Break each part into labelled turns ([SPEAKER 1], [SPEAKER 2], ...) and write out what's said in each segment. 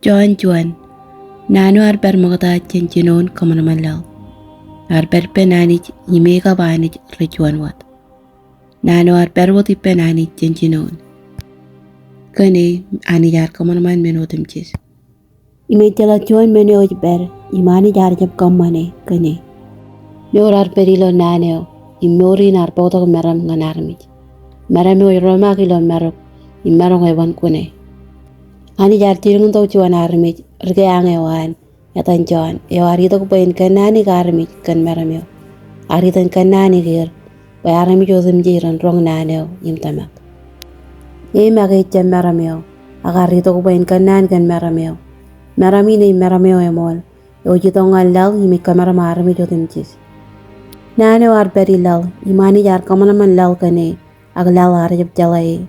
[SPEAKER 1] Juan, nano arber magata chenchinon kamanamalal. Arber penanich yimeka banich richuan wat. Nano arber wati penanich chenchinon. Kane anijar kamanaman menotim chis. Imetela Juan meneo ber, imani jarjab kamane, kane. Nor arberilo naneo, imori narpoto meram nganarmich. Meramo roma kilo merok, imerong ewan kune. Ani jar tirung tau Juan armich, rgeang ewan, yatan Juan, arito kupain kanani karmich kan meramyo. Aritan kanani gir, by aramijo jiran rong naneo, imtamak. Magichan meramyo, agarito kupain kanan kan meramyo. Meramine meramyo emol, ojitong alal imi kamarama aramijo timchis. Naneo arberi lal, imani jar kamanaman lal kane, aglal arjab jalai.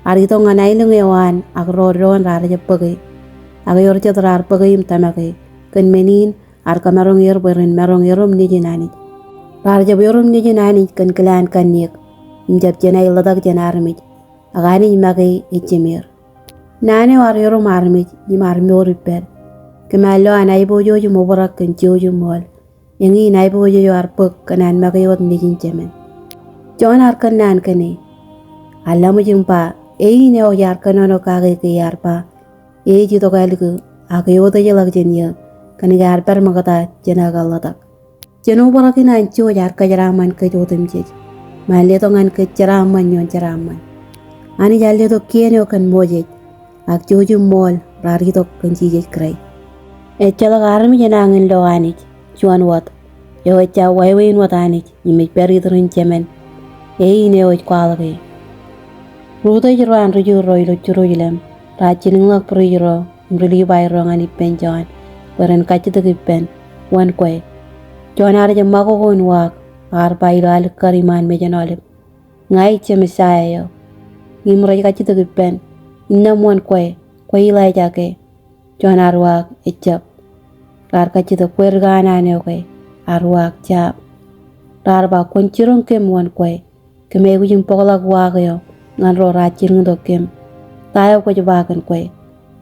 [SPEAKER 1] Arito nganailung ewan, agrodron arjab pagi. Agayorjat rar pagi imtamake, kan menin, arkamarong berin merong yerum nijinani. Rarjab yorum nijinani kan kelan kanik, imjab janai ladak janarmij, agani imake ichimir. Naneo aryorum armij, imarmio repair. Kemalo anaibo jojo mubarak kan jojo mol. Yangi naibo jojo arpuk kanan makayot nijin jemen. John arkanan kane. Alamu jumpa, neo yarkanono kage ke yarpa. Jito kaliku, akayota jelak jenya, kanigar per magata jenagalatak. Jeno barakin ancho yarka jaraman ke jotem jej. Maletongan ke jaraman yon jaraman. Ani jaleto kienyo kan mojej. Ak jojo mol, rarito kan jijej kray. Echala garmi jenangin lo anich, Juan wat. Echa waiwain wat anich, imej peritrin jemen. Neo kwalake. Ruta jiran ruju roilo churujilem, rachining lak prujiro, mrili bayrong ani pen John, weren kachita pen, wan kwe. John arja mako kon wak, arpa ilo alik kariman mejan olip. Ngai chemisaya yo. Imraj kachita pen, innam wan kwe ilai jake. John arwak, echap. Rar kachita kwergana neoke, arwak chap. Rar ba konchirong kem wan kwe, keme ujim pokolak wak yo. Ngan ro rachir ndo kem tayo ko jabakan kwe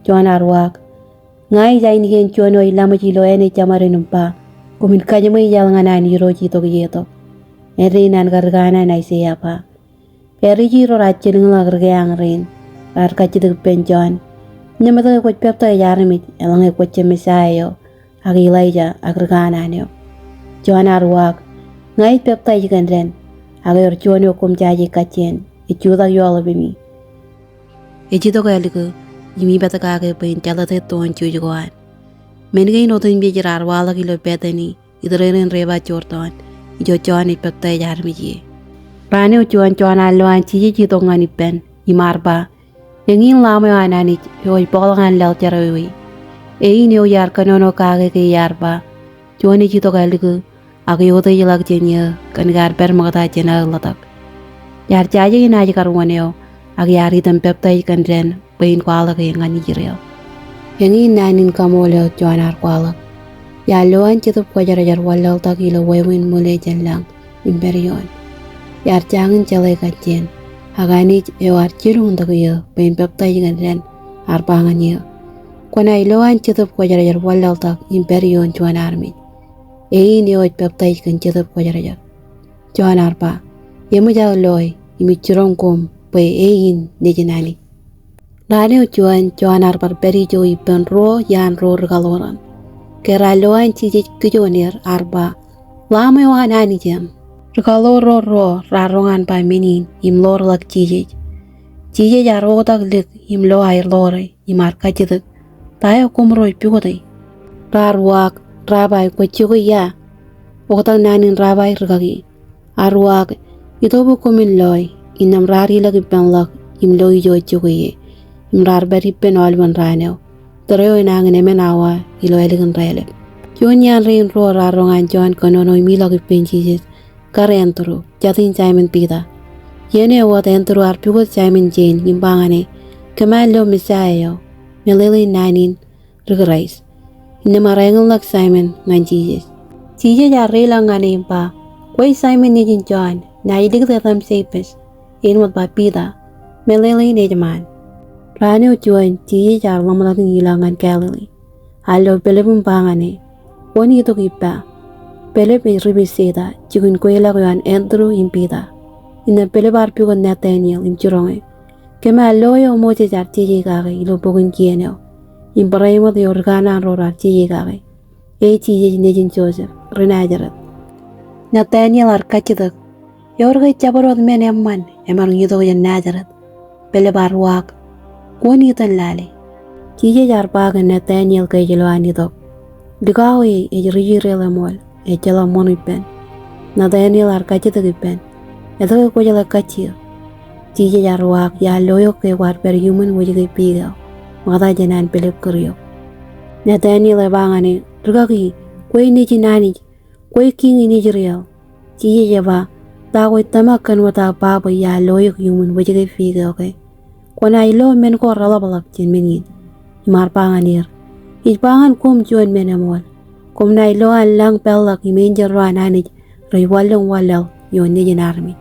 [SPEAKER 1] John arwak ngai jai ni gen chono ilama chilo ene chamare numpa kumin kajamai jal ngana ni ro chito yeto eri nan gargana nai se apa eri ji ro rachir ngla gargang rin ar kachid pen John nyamata ko pepta yarmi elang ko chemisayo agilaija agargana ne John arwak ngai pepta jigandren agor chono kum jaji kachen ichuda yola bimi. Ejito kaliku, yimi bata kage pain chalate ton chujuan. Mengi notin bijirar wala kilo petani, idrerin reba chorton, ijo chuan ipekta jarmiji. Rane chuan aloan chiji chitongani pen, imarba. Yangin lama ananich, yoi polangan lel charawi. Neo yar kanono kage ke yarba. Chuan ichito kaliku, agyote yilak jenya, kangar per magata jena latak. Yar jaja inaji karwaneo, agyari tam peptai kandren, pain kwala kay ngani jireo. Yangi nanin kamolo John kwala. Yaloan chitup kwajarajar walal takilo wewin mule janlang, imperion. Yar jangin chalay kajen, haganich ewar chirung takiyo, pain peptai kandren, arpangan yo. Kwana iloan chitup kwajarajar walal tak, imperion John army. Neoj peptai kan chitup kwajarajar. John arpa. Yemu jauh loy, imi curong kom, pe nejinani. Rane Juan arpar peri jo ipen ro yan ro regaloran. Kera loan cijik kejonir arba, lama yo anani jam. Regalor ro rarongan pa minin im lor lak cijik. Cijik jaro tak lik im lo air lore imar kajituk. Tayo kumroy pigotai. Rarwak rabai kwachuki ya. Okotang nanin rabai regagi. Arwak itobu kumin loy, inam rari lagi penlak, im loy jo chukuye, im rar beri pen olman raneo, tereo inang nemenawa, ilo eligan rele. John yan rin ro rarongan John konono imi lagi penchisit, kare entero, jatin Simon pita. Yene wat entero arpigot Simon Jane, imbangane, kemalo misayo, melili nanin, rigarais. Inam arengan lak Simon, ngan chisit. Chisit ya relang ngane impa, kway Simon nijin John, na idig tatam sepes, in wat papida, melili nejaman. Rani ujuan tiji jar lamalat ngilangan Galilee. Alo belebum bangane. Woni itu kipa. Beleb ribi seda. Jikun kuela kuyan Andrew impida. Ina beleb arpi kon Nathaniel imchuronge. Kema loyo moje jar tiji kage ilo bugun kieneo. Imbrahimo de organa rora tiji kage. Tiji nejin Joseph. Renajarat. Nathaniel arkachidak. Yorga chabarod men emman. Emar ngido yan Najarat. Beleb arwak. Woni tan lale. Tiji jar baga Nathaniel kay jilwani dok. Digawe rijirele mol. Jala monu pen. Nathaniel arkachidak pen. Edo ko jala kachir. Tiji jar wak ya loyo ke war per human wajige piga. Mada janan pelep kuryo. Nathaniel bangane. Rugaki. Kwe ni jinani. Kwe king ini jiriel. Tiji jaba. Dawe tamakan wata baba ya loyo human wajige piga okay. Kwana ilo men ko ralabalak jen menin. Imar panganir. Ipangan kum juan menamol. Kum na ilo ang lang pelak imenjer roan anij. Ray walong walaw yon ni army.